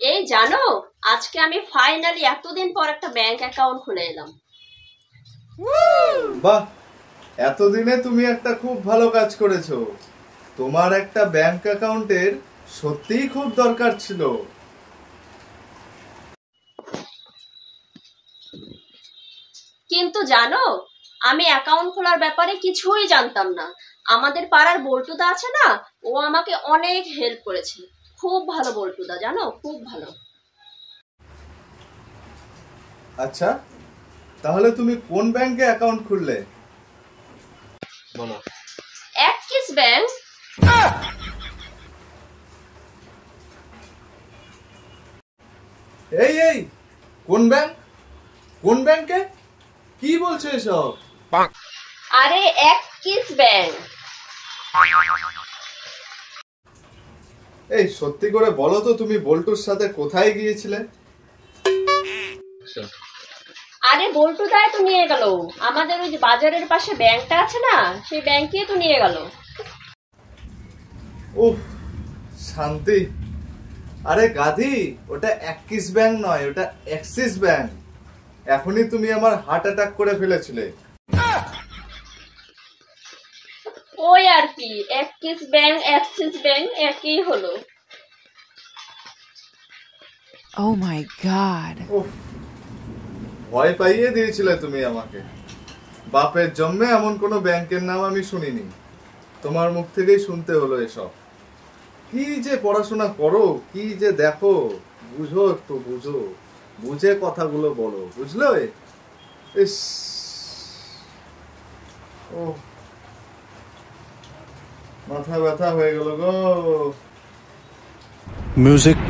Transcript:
এই জানো, আজকে আমি ফাইনালি এতদিন পর একটা ব্যাংক অ্যাকাউন্ট খুলে এলাম। বাহ, এতদিনে তুমি একটা খুব ভালো কাজ করেছো। তোমার একটা ব্যাংক অ্যাকাউন্টের সত্যিই খুব দরকার ছিল। কিন্তু জানো, আমি অ্যাকাউন্ট খোলার ব্যাপারে কিছুই জানতাম না। আমাদের পাড়ার বল্টুদা আছে না, ও আমাকে অনেক হেল্প করেছে। খুব ভালো বল্টুদা, জানো, খুব ভালো। আচ্ছা, তাহলে তুমি কোন ব্যাংকে অ্যাকাউন্ট খুললে বলো? Axis bank. এই এই, কোন ব্যাংক? কোন ব্যাংকে? কি বলছো এসব? আরে অ্যাক্সিস ব্যাংক। এই সত্যি করে বলো তো, তুমি বল্টুর সাথে কোথায় গিয়েছিলে? আরে বল্টুদাই তো নিয়ে গেল। আমাদের ওই যে বাজারের পাশে ব্যাংকটা আছে না, সেই ব্যাংকে তো নিয়ে গেল। উফ, শান্তি। আরে গাধি, ওটা অ্যাক্সিস ব্যাংক নয়, ওটা অ্যাক্সিস ব্যাংক। এখনই তুমি আমার হার্ট অ্যাটাক করে ফেলেছিলে। ওই আর কি, অ্যাক্সিস ব্যাংক অ্যাক্সিস ব্যাংক একই হলো। Oh my god. উফ, ভয় পাইয়ে দিয়েছিলে তুমি আমাকে। বাপের জন্মে এমন কোনো ব্যাংকের নাম আমি শুনিনি। তোমার মুখ থেকেই শুনতে হলো এসব। কি যে পড়াশোনা করো, কি যে দেখো, বুঝো, একটু বুঝো, বুঝে কথাগুলো বলো, বুঝলে? ইস, ও, মাথা ব্যথা হয়ে গেল গো। Music